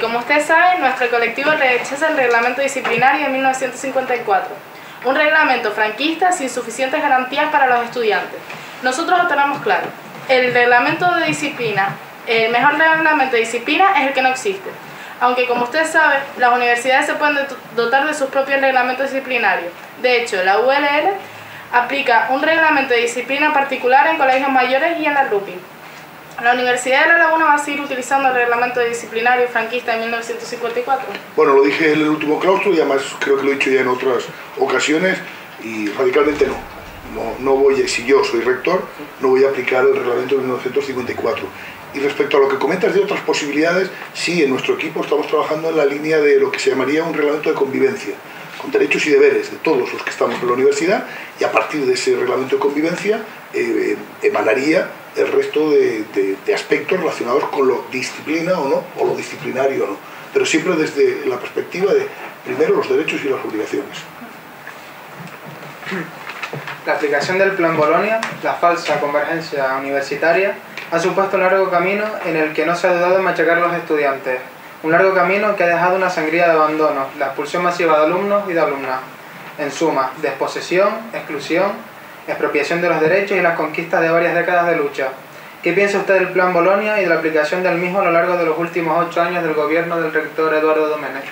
Como ustedes saben, nuestro colectivo rechaza el reglamento disciplinario de 1954, un reglamento franquista sin suficientes garantías para los estudiantes. Nosotros lo tenemos claro, el reglamento de disciplina, el mejor reglamento de disciplina es el que no existe. Aunque, como ustedes saben, las universidades se pueden dotar de sus propios reglamentos disciplinarios. De hecho, la ULL aplica un reglamento de disciplina particular en colegios mayores y en la RUPI. ¿La Universidad de La Laguna va a seguir utilizando el reglamento disciplinario franquista de 1954? Bueno, lo dije en el último claustro y además creo que lo he dicho ya en otras ocasiones y radicalmente no. No voy, si yo soy rector, no voy a aplicar el reglamento de 1954. Y respecto a lo que comentas de otras posibilidades, sí, en nuestro equipo estamos trabajando en la línea de lo que se llamaría un reglamento de convivencia, con derechos y deberes de todos los que estamos en la universidad, y a partir de ese reglamento de convivencia emanaría el resto de aspectos relacionados con lo disciplina o no, o lo disciplinario o no, pero siempre desde la perspectiva de, primero, los derechos y las obligaciones. La aplicación del Plan Bolonia, la falsa convergencia universitaria, ha supuesto un largo camino en el que no se ha dudado en machacar a los estudiantes. Un largo camino que ha dejado una sangría de abandono, la expulsión masiva de alumnos y de alumnas. En suma, desposesión, exclusión, expropiación de los derechos y las conquistas de varias décadas de lucha. ¿Qué piensa usted del Plan Bolonia y de la aplicación del mismo a lo largo de los últimos 8 años del gobierno del rector Eduardo Domènech?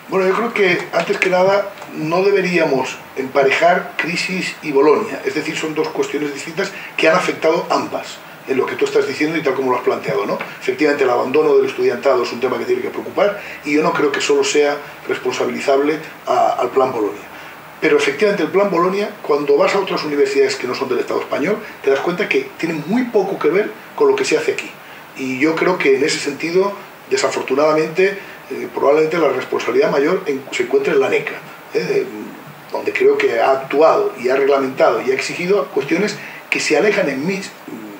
Bueno, yo creo que, antes que nada, no deberíamos emparejar crisis y Bolonia. Es decir, son dos cuestiones distintas que han afectado ambas, en lo que tú estás diciendo y tal como lo has planteado, ¿no? Efectivamente, el abandono del estudiantado es un tema que tiene que preocupar y yo no creo que solo sea responsabilizable al Plan Bolonia. Pero efectivamente el Plan Bolonia, cuando vas a otras universidades que no son del Estado español, te das cuenta que tiene muy poco que ver con lo que se hace aquí. Y yo creo que en ese sentido, desafortunadamente, probablemente la responsabilidad mayor se encuentra en la NECA, donde creo que ha actuado y ha reglamentado y ha exigido cuestiones que se alejan en mi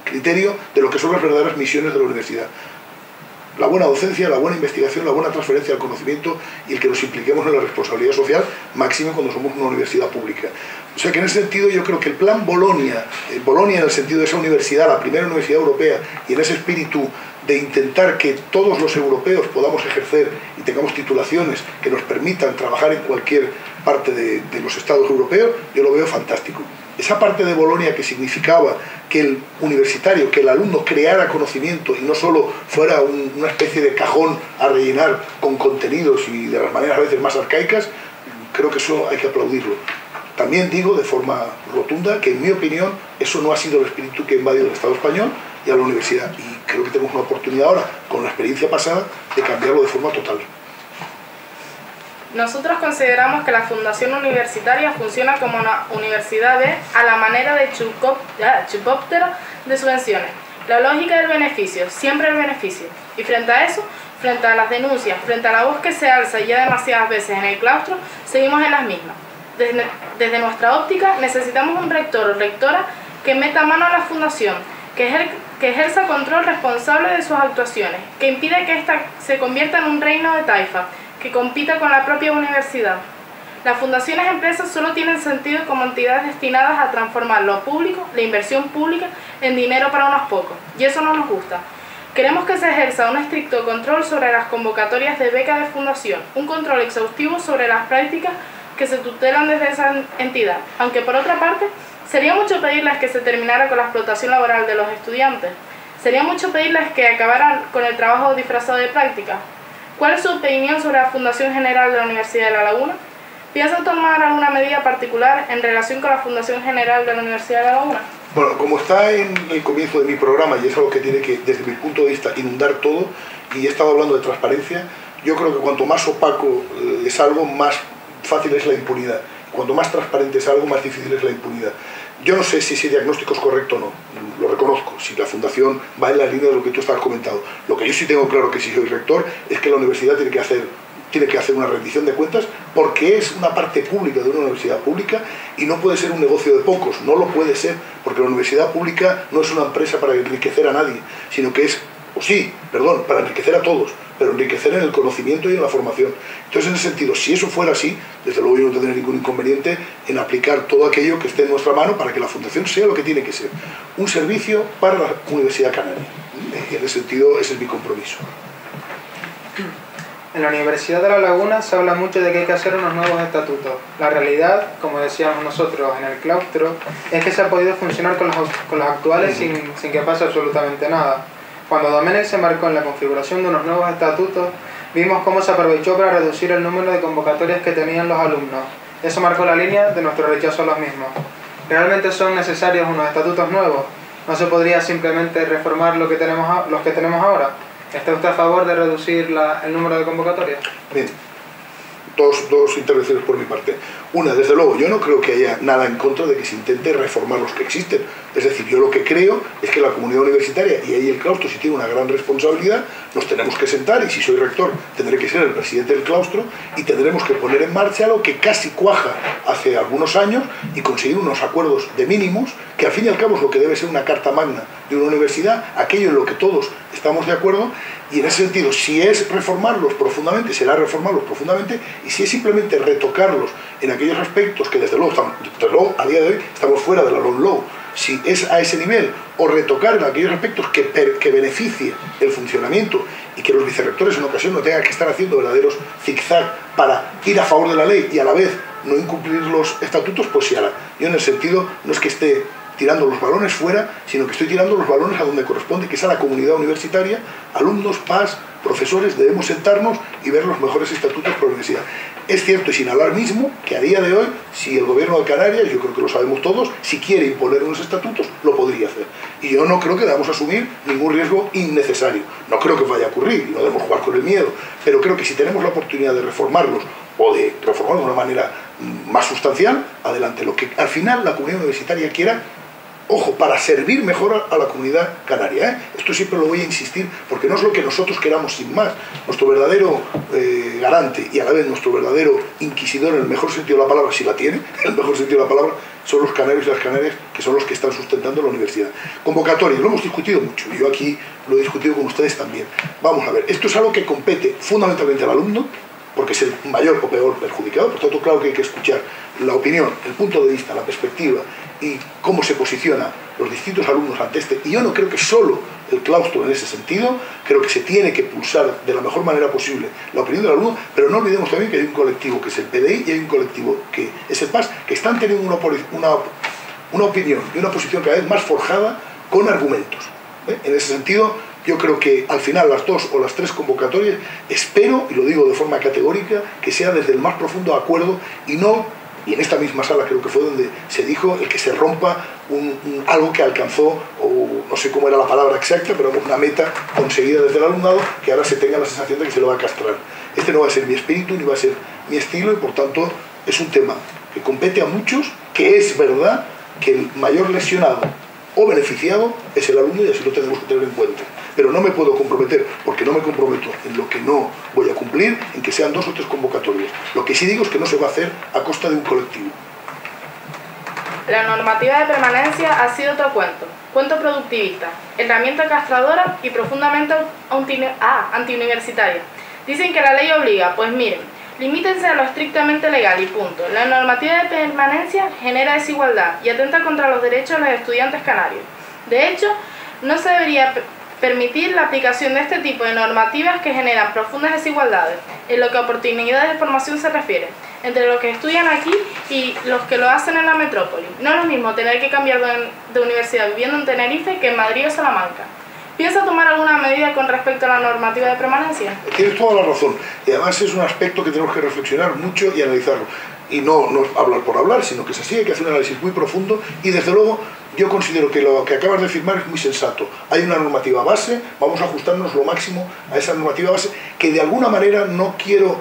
criterio de lo que son las verdaderas misiones de la universidad. La buena docencia, la buena investigación, la buena transferencia del conocimiento y el que nos impliquemos en la responsabilidad social, máximo cuando somos una universidad pública. O sea que en ese sentido yo creo que el Plan Bolonia, Bolonia en el sentido de esa universidad, la primera universidad europea, y en ese espíritu de intentar que todos los europeos podamos ejercer y tengamos titulaciones que nos permitan trabajar en cualquier parte de los estados europeos, yo lo veo fantástico. Esa parte de Bolonia que significaba que el universitario, que el alumno creara conocimiento y no solo fuera una especie de cajón a rellenar con contenidos y de las maneras a veces más arcaicas, creo que eso hay que aplaudirlo. También digo de forma rotunda que, en mi opinión, eso no ha sido el espíritu que ha invadido el Estado español y a la universidad. Y creo que tenemos una oportunidad ahora, con la experiencia pasada, de cambiarlo de forma total. Nosotros consideramos que la Fundación Universitaria funciona como una universidad a la manera de chupóptero de subvenciones. La lógica del beneficio, siempre el beneficio. Y frente a eso, frente a las denuncias, frente a la voz que se alza ya demasiadas veces en el claustro, seguimos en las mismas. Desde nuestra óptica necesitamos un rector o rectora que meta mano a la fundación, que ejerza control responsable de sus actuaciones, que impida que ésta se convierta en un reino de taifa, que compita con la propia universidad. Las fundaciones empresas solo tienen sentido como entidades destinadas a transformar lo público, la inversión pública, en dinero para unos pocos, y eso no nos gusta. Queremos que se ejerza un estricto control sobre las convocatorias de beca de fundación, un control exhaustivo sobre las prácticas que se tutelan desde esa entidad, aunque por otra parte, sería mucho pedirles que se terminara con la explotación laboral de los estudiantes. Sería mucho pedirles que acabaran con el trabajo disfrazado de práctica. ¿Cuál es su opinión sobre la Fundación General de la Universidad de La Laguna? ¿Piensan tomar alguna medida particular en relación con la Fundación General de la Universidad de La Laguna? Bueno, como está en el comienzo de mi programa y es algo que tiene que, desde mi punto de vista, inundar todo, y he estado hablando de transparencia, yo creo que cuanto más opaco es algo, más fácil es la impunidad. Cuanto más transparente es algo, más difícil es la impunidad. Yo no sé si ese diagnóstico es correcto o no, lo reconozco, si la fundación va en la línea de lo que tú estás comentando. Lo que yo sí tengo claro que si soy rector es que la universidad tiene que hacer una rendición de cuentas porque es una parte pública de una universidad pública y no puede ser un negocio de pocos, no lo puede ser, porque la universidad pública no es una empresa para enriquecer a nadie, sino que es, para enriquecer a todos, pero enriquecer en el conocimiento y en la formación. Entonces, en ese sentido, si eso fuera así, desde luego yo no tendré ningún inconveniente en aplicar todo aquello que esté en nuestra mano para que la fundación sea lo que tiene que ser, un servicio para la Universidad Canaria. Y en ese sentido, ese es mi compromiso. En la Universidad de La Laguna se habla mucho de que hay que hacer unos nuevos estatutos. La realidad, como decíamos nosotros en el claustro, es que se ha podido funcionar con los actuales sin que pase absolutamente nada. Cuando Domenech se embarcó en la configuración de unos nuevos estatutos, vimos cómo se aprovechó para reducir el número de convocatorias que tenían los alumnos. Eso marcó la línea de nuestro rechazo a los mismos. ¿Realmente son necesarios unos estatutos nuevos? ¿No se podría simplemente reformar los que tenemos ahora? ¿Está usted a favor de reducir el número de convocatorias? Bien, dos intervenciones por mi parte. Una, desde luego, yo no creo que haya nada en contra de que se intente reformar los que existen. Es decir, yo lo que creo es que la comunidad universitaria, y ahí el claustro sí tiene una gran responsabilidad, nos tenemos que sentar, y si soy rector tendré que ser el presidente del claustro, y tendremos que poner en marcha lo que casi cuaja hace algunos años y conseguir unos acuerdos de mínimos, que al fin y al cabo es lo que debe ser una carta magna de una universidad, aquello en lo que todos estamos de acuerdo. Y en ese sentido, si es reformarlos profundamente, será reformarlos profundamente, y si es simplemente retocarlos en aquellos aspectos que desde luego a día de hoy estamos fuera de la long law, si es a ese nivel, o retocar en aquellos aspectos que beneficie el funcionamiento y que los vicerrectores en ocasión no tengan que estar haciendo verdaderos zigzag para ir a favor de la ley y a la vez no incumplir los estatutos, pues se hará. Yo en el sentido no es que esté tirando los balones fuera, sino que estoy tirando los balones a donde corresponde, que es a la comunidad universitaria, alumnos, PAS, profesores. Debemos sentarnos y ver los mejores estatutos por la universidad. Es cierto y sin alarmismo que a día de hoy, si el gobierno de Canarias, yo creo que lo sabemos todos, si quiere imponer unos estatutos, lo podría hacer. Y yo no creo que debamos asumir ningún riesgo innecesario. No creo que vaya a ocurrir, y no debemos jugar con el miedo, pero creo que si tenemos la oportunidad de reformarlos, o de reformarlos de una manera más sustancial, adelante. Lo que al final la comunidad universitaria quiera, ojo, para servir mejor a la comunidad canaria, ¿eh? Esto siempre lo voy a insistir, porque no es lo que nosotros queramos sin más. Nuestro verdadero garante y a la vez nuestro verdadero inquisidor, en el mejor sentido de la palabra, si la tiene, en el mejor sentido de la palabra, son los canarios y las canarias, que son los que están sustentando la universidad. Convocatorias, lo hemos discutido mucho, y yo aquí lo he discutido con ustedes también. Vamos a ver, esto es algo que compete fundamentalmente al alumno, porque es el mayor o peor perjudicado. Por tanto, claro que hay que escuchar la opinión, el punto de vista, la perspectiva y cómo se posicionan los distintos alumnos ante este. Y yo no creo que solo el claustro en ese sentido, creo que se tiene que pulsar de la mejor manera posible la opinión del alumno, pero no olvidemos también que hay un colectivo que es el PDI y hay un colectivo que es el PAS, que están teniendo una opinión y una posición cada vez más forjada con argumentos. En ese sentido, yo creo que al final las dos o las tres convocatorias, espero, y lo digo de forma categórica, que sea desde el más profundo acuerdo y no, y en esta misma sala creo que fue donde se dijo, el que se rompa algo que alcanzó, o no sé cómo era la palabra exacta, pero una meta conseguida desde el alumnado, que ahora se tenga la sensación de que se lo va a castrar. Este no va a ser mi espíritu, ni va a ser mi estilo, y por tanto es un tema que compete a muchos, que es verdad que el mayor lesionado o beneficiado es el alumno, y así lo tenemos que tener en cuenta. Pero no me puedo comprometer, porque no me comprometo en lo que no voy a cumplir, en que sean 2 o 3 convocatorias. Lo que sí digo es que no se va a hacer a costa de un colectivo. La normativa de permanencia ha sido otro cuento productivista, herramienta castradora y profundamente antiuniversitaria. Dicen que la ley obliga, pues miren, limítense a lo estrictamente legal y punto. La normativa de permanencia genera desigualdad y atenta contra los derechos de los estudiantes canarios. De hecho, no se debería permitir la aplicación de este tipo de normativas que generan profundas desigualdades en lo que a oportunidades de formación se refiere, entre los que estudian aquí y los que lo hacen en la metrópoli. No es lo mismo tener que cambiar de universidad viviendo en Tenerife que en Madrid o Salamanca. ¿Piensa tomar alguna medida con respecto a la normativa de permanencia? Tienes toda la razón, y además es un aspecto que tenemos que reflexionar mucho y analizarlo. Y no hablar por hablar, sino que es así, hay que hacer un análisis muy profundo, y desde luego yo considero que lo que acabas de firmar es muy sensato. Hay una normativa base, vamos a ajustarnos lo máximo a esa normativa base, que de alguna manera no quiero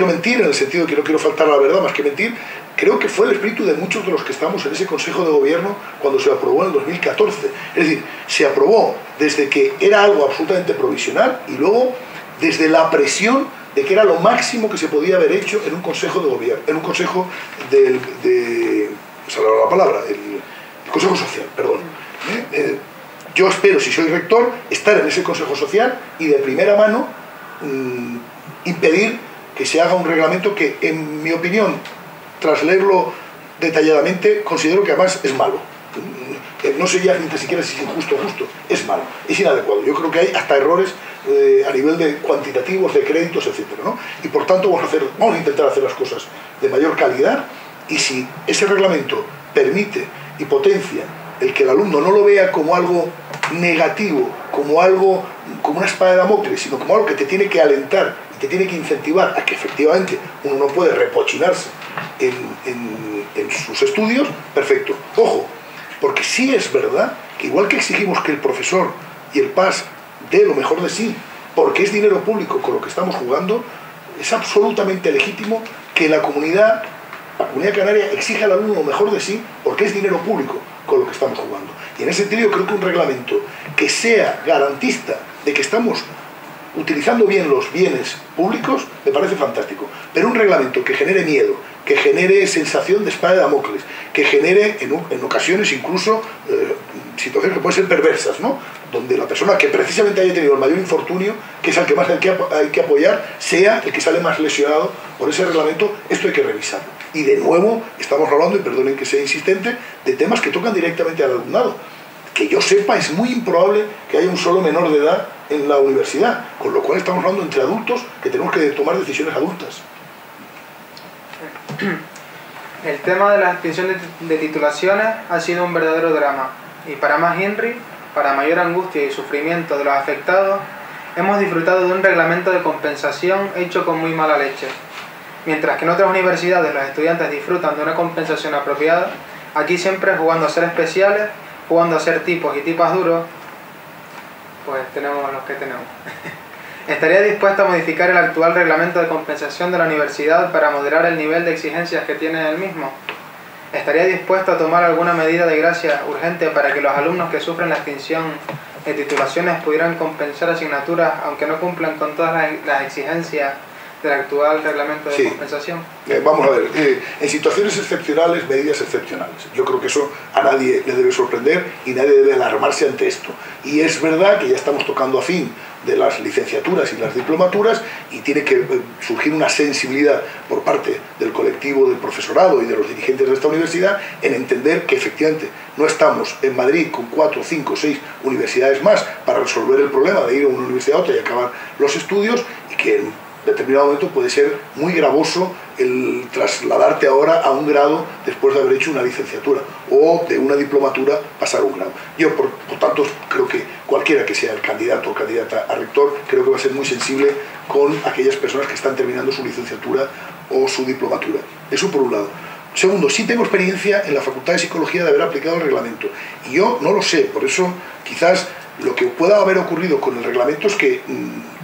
mentir, en el sentido que no quiero faltar a la verdad más que mentir. Creo que fue el espíritu de muchos de los que estamos en ese Consejo de Gobierno cuando se aprobó en el 2014. Es decir, se aprobó desde que era algo absolutamente provisional y luego desde la presión de que era lo máximo que se podía haber hecho en un Consejo de Gobierno, en un Consejo el Consejo Social, perdón. Yo espero, si soy rector, estar en ese Consejo Social y de primera mano impedir que se haga un reglamento que, en mi opinión, tras leerlo detalladamente, considero que además es malo. No sé ya ni siquiera si es injusto o justo, es malo, es inadecuado. Yo creo que hay hasta errores a nivel de cuantitativos, de créditos, etcétera, ¿no? Y por tanto vamos a intentar hacer las cosas de mayor calidad, y si ese reglamento permite y potencia el que el alumno no lo vea como algo negativo, como una espada de Damocles, sino como algo que te tiene que alentar y te tiene que incentivar a que efectivamente uno no puede repochinarse en sus estudios, perfecto. Ojo, porque sí es verdad que igual que exigimos que el profesor y el PAS dé lo mejor de sí, porque es dinero público con lo que estamos jugando, es absolutamente legítimo que la comunidad canaria exige al alumno lo mejor de sí, porque es dinero público con lo que estamos jugando. Y en ese sentido yo creo que un reglamento que sea garantista de que estamos utilizando bien los bienes públicos me parece fantástico, pero un reglamento que genere miedo, que genere sensación de espada de Damocles, que genere en ocasiones incluso situaciones que pueden ser perversas, ¿no? Donde la persona que precisamente haya tenido el mayor infortunio, que es al que más hay que apoyar, sea el que sale más lesionado por ese reglamento. Esto hay que revisarlo. Y de nuevo estamos hablando, y perdonen que sea insistente, de temas que tocan directamente al alumnado. Que yo sepa, es muy improbable que haya un solo menor de edad en la universidad, con lo cual estamos hablando entre adultos que tenemos que tomar decisiones adultas. El tema de la extinción de titulaciones ha sido un verdadero drama, y para más Henry, para mayor angustia y sufrimiento de los afectados, hemos disfrutado de un reglamento de compensación hecho con muy mala leche. Mientras que en otras universidades los estudiantes disfrutan de una compensación apropiada, aquí siempre jugando a ser especiales, jugando a ser tipos y tipas duros, pues tenemos los que tenemos. ¿Estaría dispuesto a modificar el actual reglamento de compensación de la universidad para moderar el nivel de exigencias que tiene el mismo? ¿Estaría dispuesto a tomar alguna medida de gracia urgente para que los alumnos que sufren la extinción de titulaciones pudieran compensar asignaturas aunque no cumplan con todas las exigencias del actual reglamento de compensación? Vamos a ver, en situaciones excepcionales, medidas excepcionales. Yo creo que eso a nadie le debe sorprender y nadie debe alarmarse ante esto. Y es verdad que ya estamos tocando a fin de las licenciaturas y las diplomaturas, y tiene que surgir una sensibilidad por parte del colectivo del profesorado y de los dirigentes de esta universidad en entender que efectivamente no estamos en Madrid con 4, 5, 6 universidades más para resolver el problema de ir a una universidad a otra y acabar los estudios, y que en determinado momento puede ser muy gravoso el trasladarte ahora a un grado después de haber hecho una licenciatura, o de una diplomatura pasar un grado. Yo, por tanto, creo que cualquiera que sea el candidato o candidata a rector, creo que va a ser muy sensible con aquellas personas que están terminando su licenciatura o su diplomatura. Eso por un lado. Segundo, sí tengo experiencia en la Facultad de Psicología de haber aplicado el reglamento, y yo no lo sé, por eso quizás lo que pueda haber ocurrido con el reglamento es que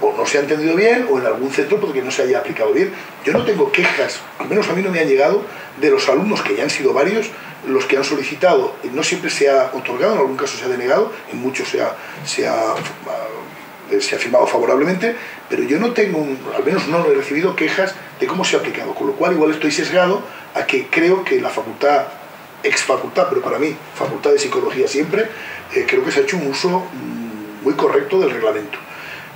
o no se ha entendido bien, o en algún centro porque no se haya aplicado bien. Yo no tengo quejas, al menos a mí no me han llegado, de los alumnos, que ya han sido varios, los que han solicitado. No siempre se ha otorgado, en algún caso se ha denegado, en muchos se ha firmado favorablemente, pero yo no tengo, al menos no he recibido quejas de cómo se ha aplicado, con lo cual igual estoy sesgado a que creo que la facultad, ex facultad, pero para mí, Facultad de Psicología siempre, creo que se ha hecho un uso muy correcto del reglamento.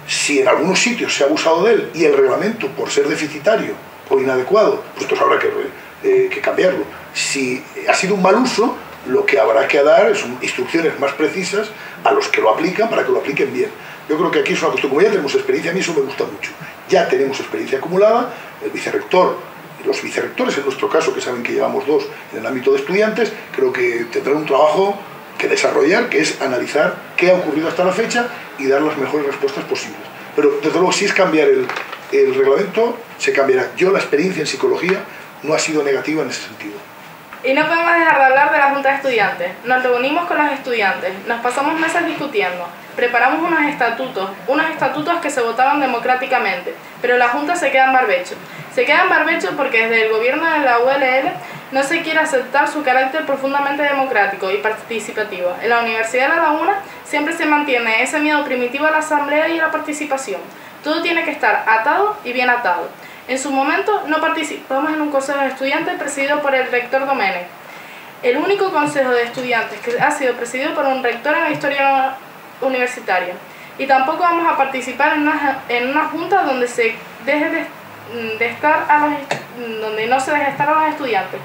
Si en algunos sitios se ha abusado de él y el reglamento, por ser deficitario o inadecuado, pues entonces habrá que cambiarlo. Si ha sido un mal uso, lo que habrá que dar son instrucciones más precisas a los que lo aplican para que lo apliquen bien. Yo creo que aquí es una cuestión, como ya tenemos experiencia, a mí eso me gusta mucho. Ya tenemos experiencia acumulada, el vicerrector, los vicerrectores en nuestro caso, que saben que llevamos 2 en el ámbito de estudiantes, creo que tendrán un trabajo que desarrollar, que es analizar qué ha ocurrido hasta la fecha y dar las mejores respuestas posibles. Pero desde luego, si es cambiar el reglamento, se cambiará. Yo, la experiencia en psicología no ha sido negativa en ese sentido. Y no podemos dejar de hablar de la Junta de Estudiantes. Nos reunimos con los estudiantes, nos pasamos meses discutiendo, preparamos unos estatutos que se votaron democráticamente, pero la Junta se queda en barbecho. Se queda en barbecho porque desde el gobierno de la ULL no se quiere aceptar su carácter profundamente democrático y participativo. En la Universidad de La Laguna siempre se mantiene ese miedo primitivo a la asamblea y a la participación. Todo tiene que estar atado y bien atado. En su momento no participamos en un consejo de estudiantes presidido por el rector Domenech, el único consejo de estudiantes que ha sido presidido por un rector en la historia universitaria. Y tampoco vamos a participar en una junta donde se deje donde no se deje estar a los estudiantes.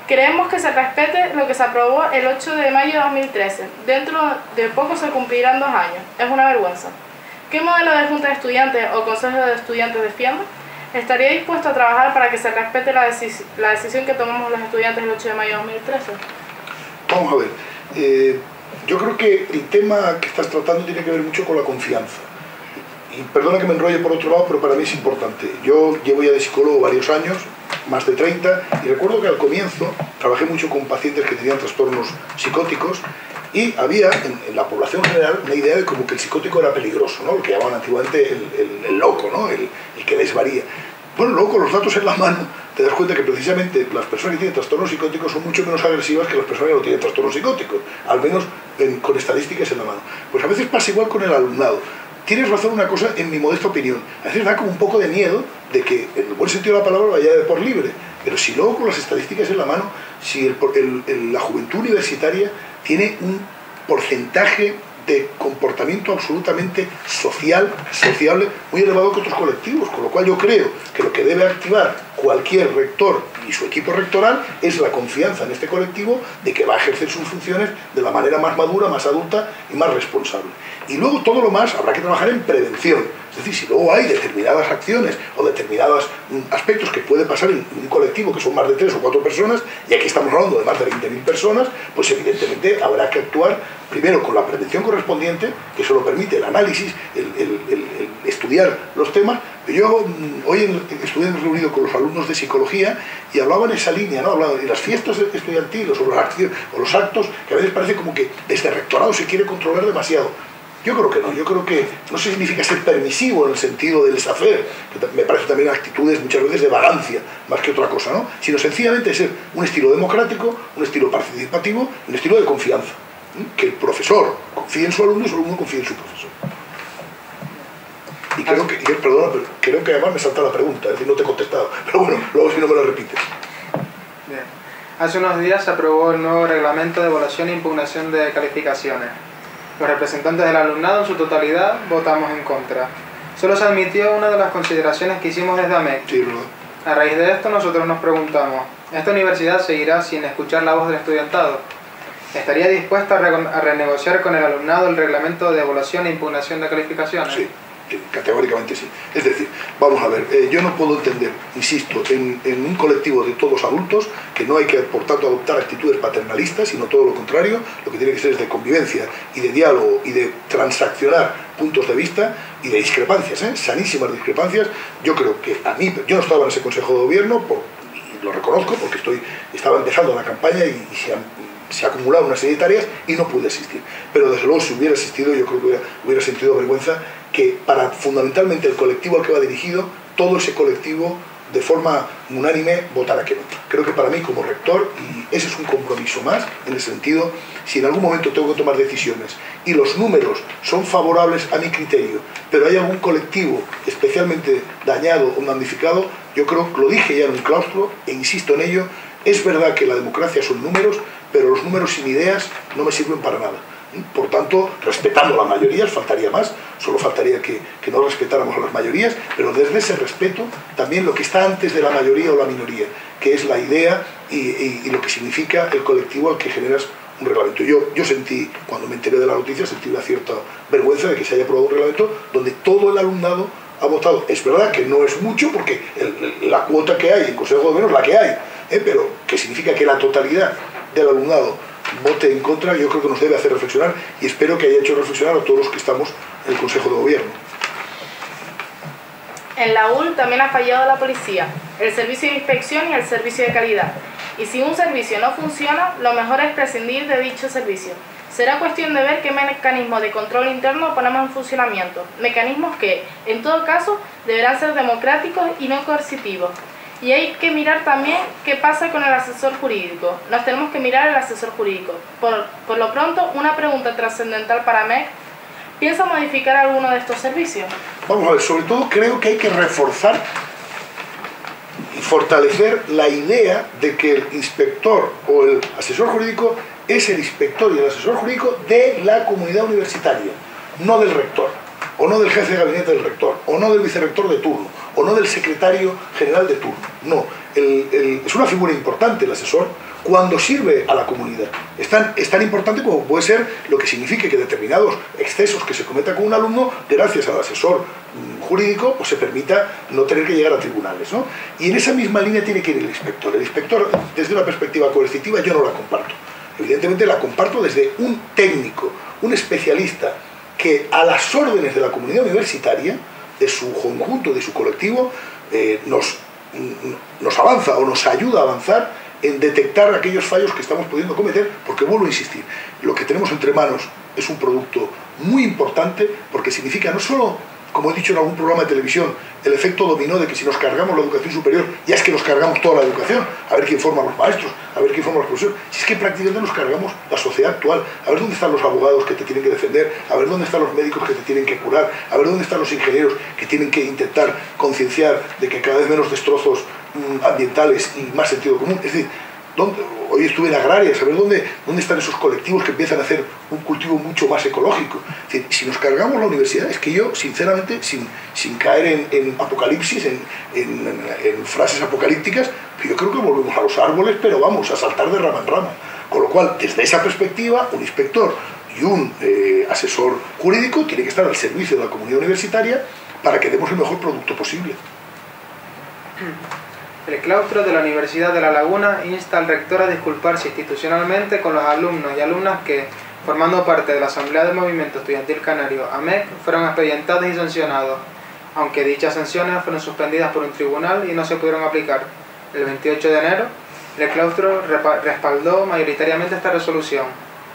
Queremos que se respete lo que se aprobó el 8 de mayo de 2013. Dentro de poco se cumplirán 2 años. Es una vergüenza. ¿Qué modelo de junta de estudiantes o consejo de estudiantes defiende? ¿Estaría dispuesto a trabajar para que se respete la decisión que tomamos los estudiantes el 8 de mayo de 2013? Vamos a ver. Yo creo que el tema que estás tratando tiene que ver mucho con la confianza. Y perdona que me enrolle por otro lado, pero para mí es importante. Yo llevo ya de psicólogo varios años, más de 30, y recuerdo que al comienzo trabajé mucho con pacientes que tenían trastornos psicóticos y había en la población general una idea de como que el psicótico era peligroso, ¿no? Lo que llamaban antiguamente el loco, ¿no? El que desvaría. Bueno, luego con los datos en la mano te das cuenta que precisamente las personas que tienen trastornos psicóticos son mucho menos agresivas que las personas que no tienen trastornos psicóticos, al menos con estadísticas en la mano. Pues a veces pasa igual con el alumnado. Tienes razón una cosa, en mi modesta opinión. A veces da como un poco de miedo de que, en el buen sentido de la palabra, vaya de por libre. Pero si luego con las estadísticas en la mano, si la juventud universitaria tiene un porcentaje de comportamiento absolutamente sociable, muy elevado que otros colectivos, con lo cual yo creo que lo que debe activar cualquier rector y su equipo rectoral es la confianza en este colectivo de que va a ejercer sus funciones de la manera más madura, más adulta y más responsable. Y luego todo lo más habrá que trabajar en prevención. Es decir, si luego hay determinadas acciones o determinados aspectos que puede pasar en un colectivo que son más de 3 o 4 personas, y aquí estamos hablando de más de 20.000 personas, pues evidentemente habrá que actuar primero con la prevención correspondiente, que eso lo permite el análisis, el estudiar los temas. Yo hoy estuve reunido con los alumnos de psicología y hablaban en esa línea, ¿no? Hablaban de las fiestas estudiantiles o los actos, que a veces parece como que desde el rectorado se quiere controlar demasiado. Yo creo que no, yo creo que no significa ser permisivo en el sentido del laissez-faire, que me parece también actitudes muchas veces de vagancia, más que otra cosa, ¿no? Sino sencillamente ser un estilo democrático, un estilo participativo, un estilo de confianza. Que el profesor confíe en su alumno y su alumno confíe en su profesor. Y creo que, perdona, pero creo que además me salta la pregunta, es decir, no te he contestado, pero bueno, luego si no me lo repites. Bien. Hace unos días se aprobó el nuevo reglamento de evaluación e impugnación de calificaciones. Los representantes del alumnado en su totalidad votamos en contra. Solo se admitió una de las consideraciones que hicimos desde AMEC. Sí, ¿verdad? A raíz de esto nosotros nos preguntamos, ¿esta universidad seguirá sin escuchar la voz del estudiantado? ¿Estaría dispuesta a renegociar con el alumnado el reglamento de evaluación e impugnación de calificaciones? Sí, categóricamente sí. Es decir, vamos a ver, yo no puedo entender, insisto, en un colectivo de todos adultos, que no hay que, por tanto, adoptar actitudes paternalistas, sino todo lo contrario. Lo que tiene que ser es de convivencia y de diálogo y de transaccionar puntos de vista y de discrepancias, sanísimas discrepancias. Yo creo que yo no estaba en ese Consejo de Gobierno, y lo reconozco, porque estaba empezando la campaña y se acumularon una serie de tareas y no pude asistir. Pero desde luego, si hubiera asistido, yo creo que hubiera sentido vergüenza que para fundamentalmente el colectivo al que va dirigido, todo ese colectivo de forma unánime votara que no. Creo que para mí como rector, y ese es un compromiso más, en el sentido, si en algún momento tengo que tomar decisiones y los números son favorables a mi criterio, pero hay algún colectivo especialmente dañado o damnificado, yo creo que lo dije ya en un claustro e insisto en ello. Es verdad que la democracia son números, pero los números sin ideas no me sirven para nada. Por tanto, respetando a las mayorías, faltaría más, solo faltaría que no respetáramos a las mayorías, pero desde ese respeto también lo que está antes de la mayoría o la minoría, que es la idea y lo que significa el colectivo al que generas un reglamento. Yo sentí, cuando me enteré de la noticia, sentí una cierta vergüenza de que se haya aprobado un reglamento donde todo el alumnado ha votado. Es verdad que no es mucho, porque la cuota que hay en Consejo de Gobierno es la que hay, pero que significa que la totalidad del alumnado vote en contra. Yo creo que nos debe hacer reflexionar y espero que haya hecho reflexionar a todos los que estamos en el Consejo de Gobierno. En la UL también ha fallado la policía, el servicio de inspección y el servicio de calidad. Y si un servicio no funciona, lo mejor es prescindir de dicho servicio. Será cuestión de ver qué mecanismos de control interno ponemos en funcionamiento, mecanismos que, en todo caso, deberán ser democráticos y no coercitivos. Y hay que mirar también qué pasa con el asesor jurídico. Nos tenemos que mirar el asesor jurídico. Por lo pronto, una pregunta trascendental para AMEC: ¿piensa modificar alguno de estos servicios? Vamos a ver, sobre todo creo que hay que reforzar y fortalecer la idea de que el inspector o el asesor jurídico es el inspector y el asesor jurídico de la comunidad universitaria, no del rector, o no del jefe de gabinete del rector, o no del vicerrector de turno, o no del secretario general de turno. No, es una figura importante el asesor, cuando sirve a la comunidad. Es tan importante como puede ser lo que signifique que determinados excesos que se cometan con un alumno, gracias al asesor jurídico, pues se permita no tener que llegar a tribunales, ¿no? Y en esa misma línea tiene que ir el inspector. El inspector, desde una perspectiva coercitiva, yo no la comparto. Evidentemente la comparto desde un técnico, un especialista, que a las órdenes de la comunidad universitaria, de su conjunto, de su colectivo, nos avanza o nos ayuda a avanzar en detectar aquellos fallos que estamos pudiendo cometer, porque vuelvo a insistir, lo que tenemos entre manos es un producto muy importante, porque significa no solo, como he dicho en algún programa de televisión, el efecto dominó de que si nos cargamos la educación superior, ya es que nos cargamos toda la educación, a ver quién forma a los maestros, a ver quién forma a los profesores, si es que prácticamente nos cargamos la sociedad actual, a ver dónde están los abogados que te tienen que defender, a ver dónde están los médicos que te tienen que curar, a ver dónde están los ingenieros que tienen que intentar concienciar de que cada vez menos destrozos ambientales y más sentido común. Es decir, hoy estuve en Agraria, saber dónde están esos colectivos que empiezan a hacer un cultivo mucho más ecológico. Es decir, si nos cargamos la universidad, es que yo, sinceramente, sin caer en apocalipsis, en frases apocalípticas, yo creo que volvemos a los árboles, pero vamos, a saltar de rama en rama. Con lo cual, desde esa perspectiva, un inspector y un asesor jurídico tiene que estar al servicio de la comunidad universitaria para que demos el mejor producto posible. El claustro de la Universidad de La Laguna insta al rector a disculparse institucionalmente con los alumnos y alumnas que, formando parte de la Asamblea del Movimiento Estudiantil Canario, AMEC, fueron expedientados y sancionados, aunque dichas sanciones fueron suspendidas por un tribunal y no se pudieron aplicar. El 28 de enero, el claustro respaldó mayoritariamente esta resolución.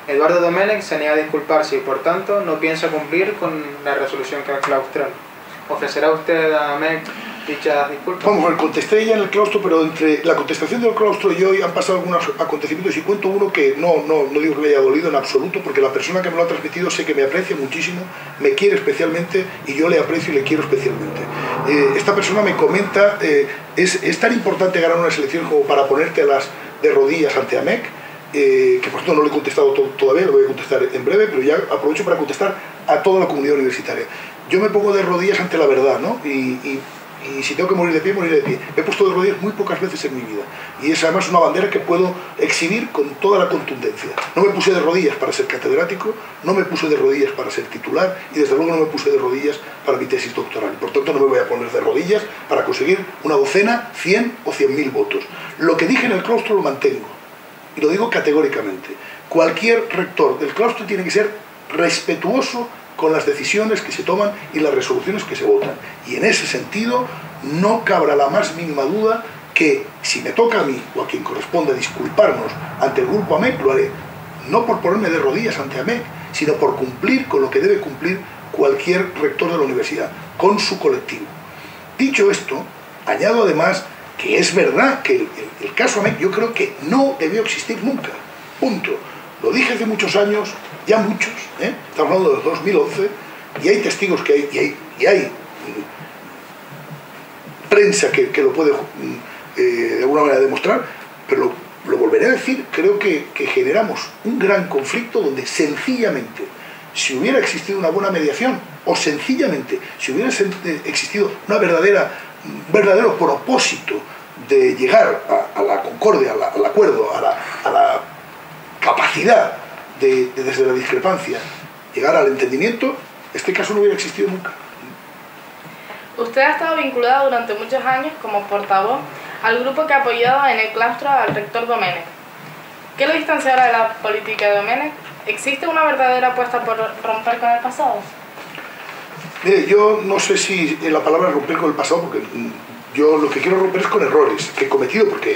Eduardo Domenech se niega a disculparse y, por tanto, no piensa cumplir con la resolución claustral. ¿Ofrecerá usted a AMEC dichas disculpas? Vamos a ver, contesté ya en el claustro, pero entre la contestación del claustro y hoy han pasado algunos acontecimientos y cuento uno que no digo que me haya dolido en absoluto, porque la persona que me lo ha transmitido sé que me aprecia muchísimo, me quiere especialmente y yo le aprecio y le quiero especialmente. Esta persona me comenta, es tan importante ganar una selección como para ponerte de rodillas ante AMEC, que por cierto no le he contestado todavía, lo voy a contestar en breve, pero ya aprovecho para contestar a toda la comunidad universitaria. Yo me pongo de rodillas ante la verdad, ¿no? Y si tengo que morir de pie, moriré de pie. Me he puesto de rodillas muy pocas veces en mi vida. Y es además una bandera que puedo exhibir con toda la contundencia. No me puse de rodillas para ser catedrático, no me puse de rodillas para ser titular y desde luego no me puse de rodillas para mi tesis doctoral. Por tanto, no me voy a poner de rodillas para conseguir una docena, 100 o 100.000 votos. Lo que dije en el claustro lo mantengo. Y lo digo categóricamente. Cualquier rector del claustro tiene que ser respetuoso con las decisiones que se toman y las resoluciones que se votan. Y en ese sentido no cabrá la más mínima duda que si me toca a mí o a quien corresponda disculparnos ante el grupo AMEC, lo haré. No por ponerme de rodillas ante AMEC, sino por cumplir con lo que debe cumplir cualquier rector de la universidad, con su colectivo. Dicho esto, añado además que es verdad que el caso AMEC yo creo que no debió existir nunca. Punto. Lo dije hace muchos años, ya muchos, estamos hablando de 2011, y hay testigos y hay prensa que lo puede de alguna manera demostrar, pero lo volveré a decir, creo que generamos un gran conflicto donde sencillamente, si hubiera existido una buena mediación, o sencillamente, si hubiera existido un verdadero propósito de llegar a la concordia, al acuerdo, a la capacidad de desde la discrepancia llegar al entendimiento, este caso no hubiera existido nunca. Usted ha estado vinculado durante muchos años como portavoz al grupo que ha apoyado en el claustro al rector Domenech. ¿Qué lo distancia ahora de la política de Domenech? ¿Existe una verdadera apuesta por romper con el pasado? Mire, yo no sé si la palabra romper con el pasado, porque yo lo que quiero romper es con errores que he cometido, porque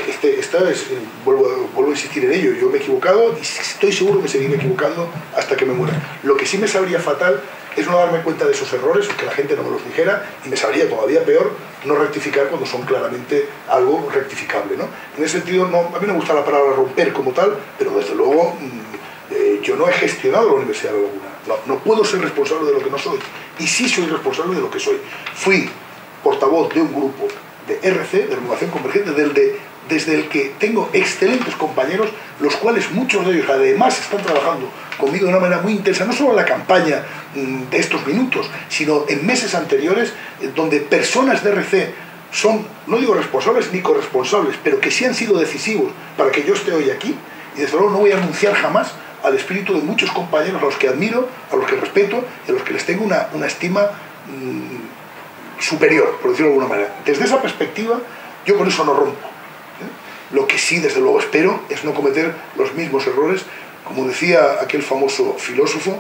vuelvo a insistir en ello, yo me he equivocado y estoy seguro que seguiré equivocando hasta que me muera. Lo que sí me sabría fatal es no darme cuenta de esos errores, o que la gente no me los dijera, y me sabría todavía peor no rectificar cuando son claramente algo rectificable, ¿no? En ese sentido, a mí no me gusta la palabra romper como tal, pero desde luego yo no he gestionado la Universidad de La Laguna. No puedo ser responsable de lo que no soy, y sí soy responsable de lo que soy. Fui portavoz de un grupo de RC, de Renovación Convergente, desde el que tengo excelentes compañeros, los cuales muchos de ellos además están trabajando conmigo de una manera muy intensa, no solo en la campaña de estos minutos, sino en meses anteriores, donde personas de RC son, no digo responsables ni corresponsables, pero que sí han sido decisivos para que yo esté hoy aquí, y desde luego no voy a renunciar jamás al espíritu de muchos compañeros a los que admiro, a los que respeto y a los que les tengo una estima superior, por decirlo de alguna manera. Desde esa perspectiva, yo con eso no rompo. Lo que sí, desde luego, espero es no cometer los mismos errores. Como decía aquel famoso filósofo,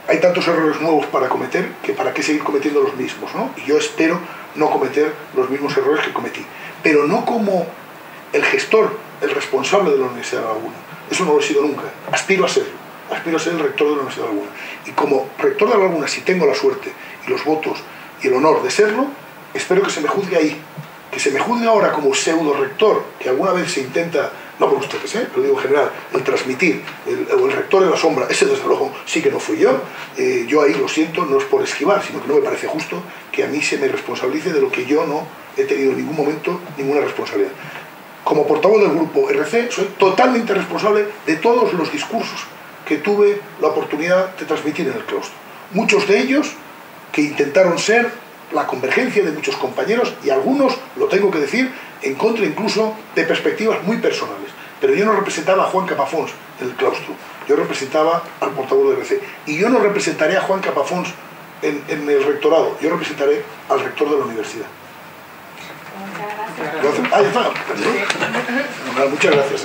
hay tantos errores nuevos para cometer que para qué seguir cometiendo los mismos, ¿no? Y yo espero no cometer los mismos errores que cometí. Pero no como el gestor, el responsable de la Universidad de La Laguna. Eso no lo he sido nunca. Aspiro a serlo. Aspiro a ser el rector de la Universidad de La Laguna. Y como rector de La Laguna, si tengo la suerte y los votos y el honor de serlo, espero que se me juzgue ahí. Que se me juzgue ahora como pseudo-rector, que alguna vez se intenta, no por ustedes, pero digo en general, el transmitir, el rector en la sombra, ese desde luego sí que no fui yo. Yo ahí lo siento, no es por esquivar, sino que no me parece justo que a mí se me responsabilice de lo que yo no he tenido en ningún momento ninguna responsabilidad. Como portavoz del grupo RC, soy totalmente responsable de todos los discursos que tuve la oportunidad de transmitir en el claustro. Muchos de ellos que intentaron ser la convergencia de muchos compañeros y algunos, lo tengo que decir, en contra incluso de perspectivas muy personales. Pero yo no representaba a Juan Capafons en el claustro, yo representaba al portavoz de RC. Y yo no representaré a Juan Capafons en el rectorado, yo representaré al rector de la universidad. Muchas gracias. Ah, ya está. Muchas gracias.